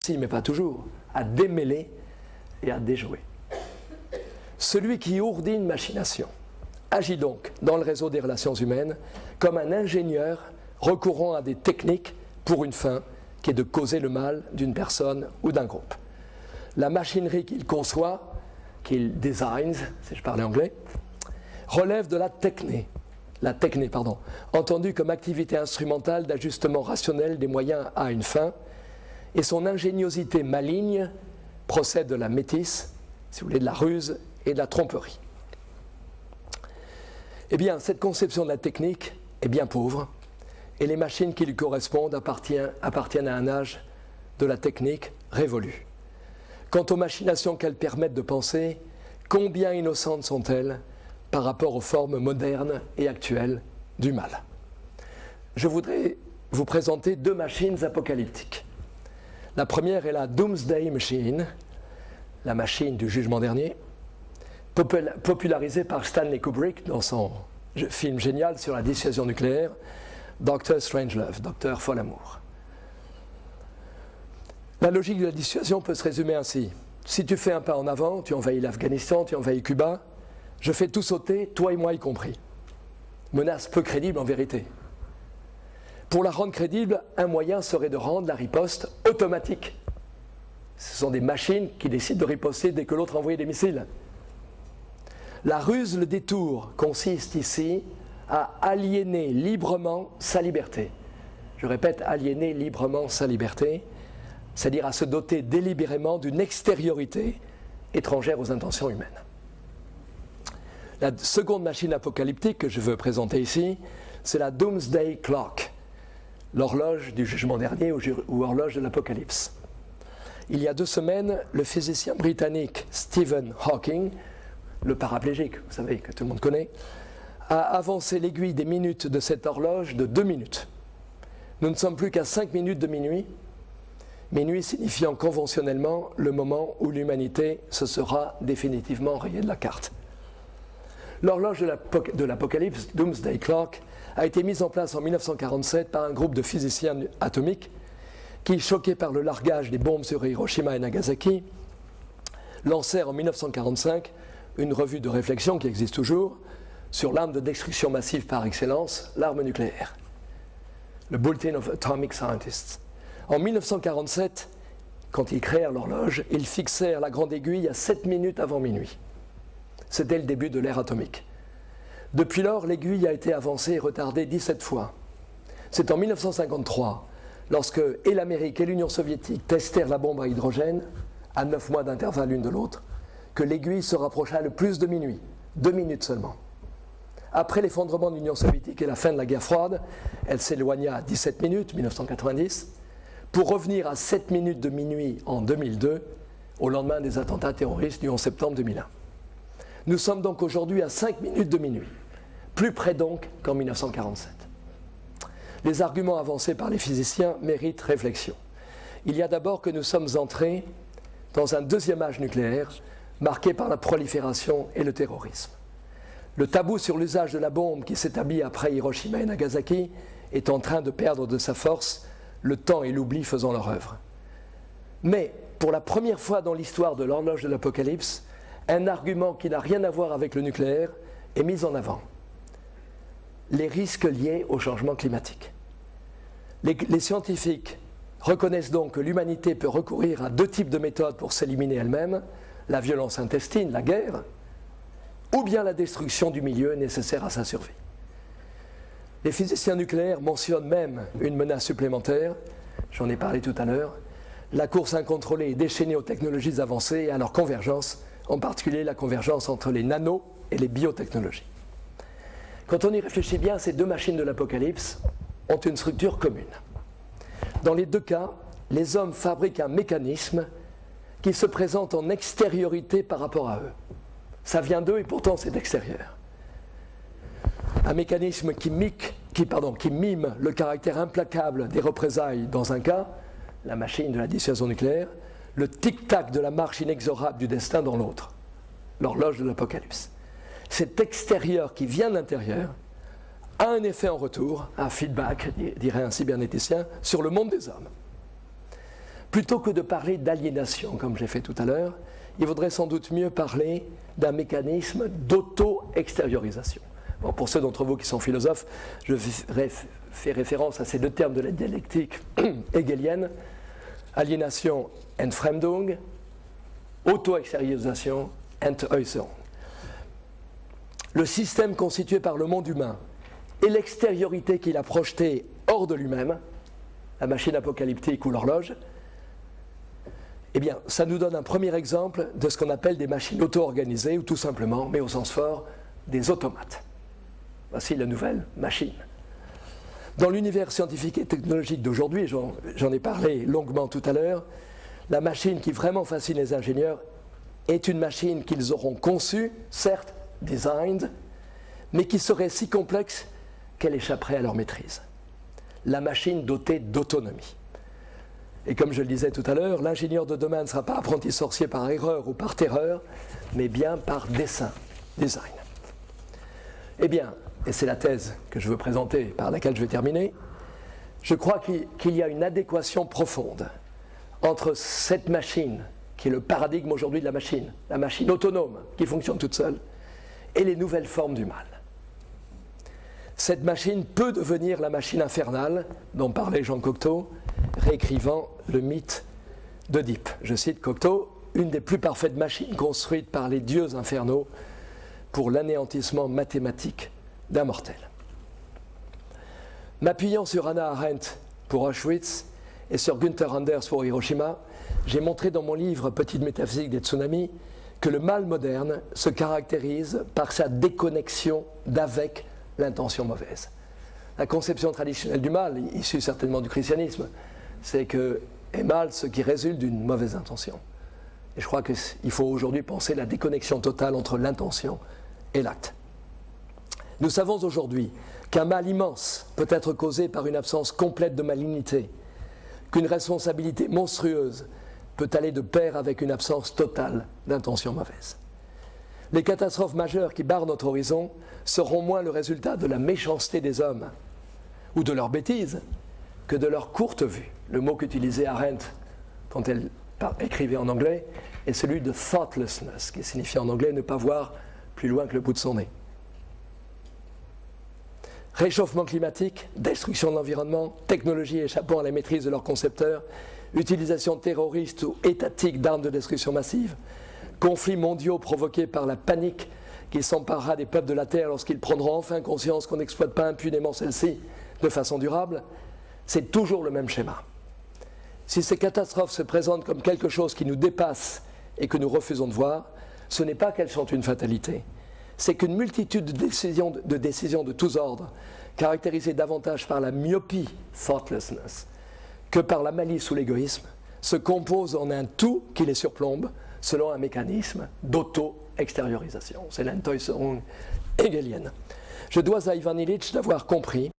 aussi, mais pas toujours, à démêler et à déjouer. Celui qui ourdit une machination agit donc dans le réseau des relations humaines comme un ingénieur recourant à des techniques pour une fin qui est de causer le mal d'une personne ou d'un groupe. La machinerie qu'il conçoit, qu'il designs, si je parlais anglais, relève de la techné, entendue comme activité instrumentale d'ajustement rationnel des moyens à une fin, et son ingéniosité maligne procède de la métisse, si vous voulez, de la ruse et de la tromperie. Eh bien, cette conception de la technique est bien pauvre, et les machines qui lui correspondent appartiennent à un âge de la technique révolu. Quant aux machinations qu'elles permettent de penser, combien innocentes sont-elles par rapport aux formes modernes et actuelles du mal. Je voudrais vous présenter deux machines apocalyptiques. La première est la Doomsday Machine, la machine du jugement dernier, popularisée par Stanley Kubrick dans son film génial sur la dissuasion nucléaire, Dr. Strangelove, Docteur Folamour. La logique de la dissuasion peut se résumer ainsi. Si tu fais un pas en avant, tu envahis l'Afghanistan, tu envahis Cuba, je fais tout sauter, toi et moi y compris. Menace peu crédible en vérité. Pour la rendre crédible, un moyen serait de rendre la riposte automatique. Ce sont des machines qui décident de riposter dès que l'autre a envoyé des missiles. La ruse, le détour, consiste ici à aliéner librement sa liberté. Je répète, aliéner librement sa liberté, c'est-à-dire à se doter délibérément d'une extériorité étrangère aux intentions humaines. La seconde machine apocalyptique que je veux présenter ici, c'est la Doomsday Clock, l'horloge du jugement dernier ou horloge de l'apocalypse. Il y a 2 semaines, le physicien britannique Stephen Hawking, le paraplégique, vous savez, que tout le monde connaît, a avancé l'aiguille des minutes de cette horloge de 2 minutes. Nous ne sommes plus qu'à 5 minutes de minuit, minuit signifiant conventionnellement le moment où l'humanité se sera définitivement rayée de la carte. L'horloge de l'apocalypse, Doomsday Clock, a été mise en place en 1947 par un groupe de physiciens atomiques qui, choqués par le largage des bombes sur Hiroshima et Nagasaki, lancèrent en 1945 une revue de réflexion qui existe toujours sur l'arme de destruction massive par excellence, l'arme nucléaire, le Bulletin of Atomic Scientists. En 1947, quand ils créèrent l'horloge, ils fixèrent la grande aiguille à 7 minutes avant minuit. C'était le début de l'ère atomique. Depuis lors, l'aiguille a été avancée et retardée 17 fois. C'est en 1953, lorsque et l'Amérique et l'Union soviétique testèrent la bombe à hydrogène, à 9 mois d'intervalle l'une de l'autre, que l'aiguille se rapprocha le plus de minuit, 2 minutes seulement. Après l'effondrement de l'Union soviétique et la fin de la guerre froide, elle s'éloigna à 17 minutes, 1990, pour revenir à 7 minutes de minuit en 2002, au lendemain des attentats terroristes du 11 septembre 2001. Nous sommes donc aujourd'hui à 5 minutes de minuit, plus près donc qu'en 1947. Les arguments avancés par les physiciens méritent réflexion. Il y a d'abord que nous sommes entrés dans un deuxième âge nucléaire marqué par la prolifération et le terrorisme. Le tabou sur l'usage de la bombe qui s'établit après Hiroshima et Nagasaki est en train de perdre de sa force, le temps et l'oubli faisant leur œuvre. Mais, pour la première fois dans l'histoire de l'horloge de l'Apocalypse, un argument qui n'a rien à voir avec le nucléaire est mis en avant. Les risques liés au changement climatique. Les scientifiques reconnaissent donc que l'humanité peut recourir à 2 types de méthodes pour s'éliminer elle-même, la violence intestine, la guerre, ou bien la destruction du milieu nécessaire à sa survie. Les physiciens nucléaires mentionnent même une menace supplémentaire, j'en ai parlé tout à l'heure, la course incontrôlée et déchaînée aux technologies avancées et à leur convergence, en particulier la convergence entre les nanos et les biotechnologies. Quand on y réfléchit bien, ces 2 machines de l'apocalypse ont une structure commune. Dans les 2 cas, les hommes fabriquent un mécanisme qui se présente en extériorité par rapport à eux. Ça vient d'eux et pourtant c'est extérieur. Un mécanisme qui mime le caractère implacable des représailles dans un cas, la machine de la dissuasion nucléaire, le tic-tac de la marche inexorable du destin dans l'autre, l'horloge de l'apocalypse. Cet extérieur qui vient de l'intérieur a un effet en retour, un feedback, dirait un cybernéticien, sur le monde des hommes. Plutôt que de parler d'aliénation, comme j'ai fait tout à l'heure, il vaudrait sans doute mieux parler d'un mécanisme d'auto-extériorisation. Bon, pour ceux d'entre vous qui sont philosophes, je fais référence à ces deux termes de la dialectique hegelienne, aliénation, Entfremdung, auto-extériorisation, Entäußerung. Le système constitué par le monde humain et l'extériorité qu'il a projetée hors de lui-même, la machine apocalyptique ou l'horloge, eh bien, ça nous donne un premier exemple de ce qu'on appelle des machines auto-organisées, ou tout simplement, mais au sens fort, des automates. Voici la nouvelle machine. Dans l'univers scientifique et technologique d'aujourd'hui, j'en ai parlé longuement tout à l'heure, la machine qui vraiment fascine les ingénieurs est une machine qu'ils auront conçue, certes, designed, mais qui serait si complexe qu'elle échapperait à leur maîtrise. La machine dotée d'autonomie. Et comme je le disais tout à l'heure, l'ingénieur de demain ne sera pas apprenti sorcier par erreur ou par terreur, mais bien par dessein, design. Eh bien, et c'est la thèse que je veux présenter, par laquelle je vais terminer, je crois qu'il y a une adéquation profonde entre cette machine, qui est le paradigme aujourd'hui de la machine autonome, qui fonctionne toute seule, et les nouvelles formes du mal. Cette machine peut devenir la machine infernale dont parlait Jean Cocteau, réécrivant le mythe d'Oedipe. Je cite Cocteau, une des plus parfaites machines construites par les dieux infernaux pour l'anéantissement mathématique d'un mortel. M'appuyant sur Hannah Arendt pour Auschwitz et sur Günther Anders pour Hiroshima, j'ai montré dans mon livre Petite métaphysique des tsunamis que le mal moderne se caractérise par sa déconnexion d'avec l'intention mauvaise. La conception traditionnelle du mal, issue certainement du christianisme, c'est que est mal ce qui résulte d'une mauvaise intention. Et je crois qu'il faut aujourd'hui penser la déconnexion totale entre l'intention et l'acte. Nous savons aujourd'hui qu'un mal immense peut être causé par une absence complète de malignité, qu'une responsabilité monstrueuse peut aller de pair avec une absence totale d'intention mauvaise. Les catastrophes majeures qui barrent notre horizon seront moins le résultat de la méchanceté des hommes ou de leur bêtise que de leur courte vue. Le mot qu'utilisait Arendt quand elle écrivait en anglais est celui de thoughtlessness, qui signifie en anglais ne pas voir plus loin que le bout de son nez. Réchauffement climatique, destruction de l'environnement, technologie échappant à la maîtrise de leurs concepteurs, utilisation terroriste ou étatique d'armes de destruction massive, conflits mondiaux provoqués par la panique qui s'emparera des peuples de la Terre lorsqu'ils prendront enfin conscience qu'on n'exploite pas impunément celle-ci de façon durable, c'est toujours le même schéma. Si ces catastrophes se présentent comme quelque chose qui nous dépasse et que nous refusons de voir, ce n'est pas qu'elles sont une fatalité, c'est qu'une multitude de décisions de tous ordres, caractérisées davantage par la myopie, thoughtlessness, que par la malice ou l'égoïsme, se composent en un tout qui les surplombe selon un mécanisme d'auto-extériorisation. C'est l'Entäußerung hegelienne. Je dois à Ivan Illich d'avoir compris